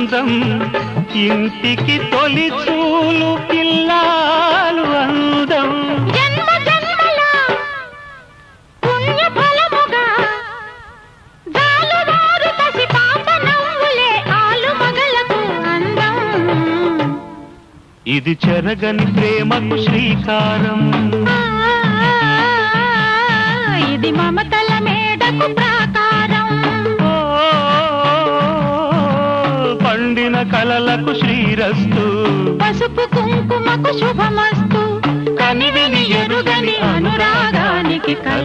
అందం ఇంటికి తొలి చూలు పిల్లాలు అందం జన్మ జన్మల పుణ్య ఫలముగా జాలువారు పసి పాప నవ్వులే ఆలు మగలకు అందం ఇది చెరగని ప్రేమకు శ్రీకారం ఇది మమతల మేడకు ప్రాకారం పండిన కలలకు శ్రీరస్తు పసుపు కుంకుమకు శుభమస్తు కనివిని ఎరుగని అనురాగానికి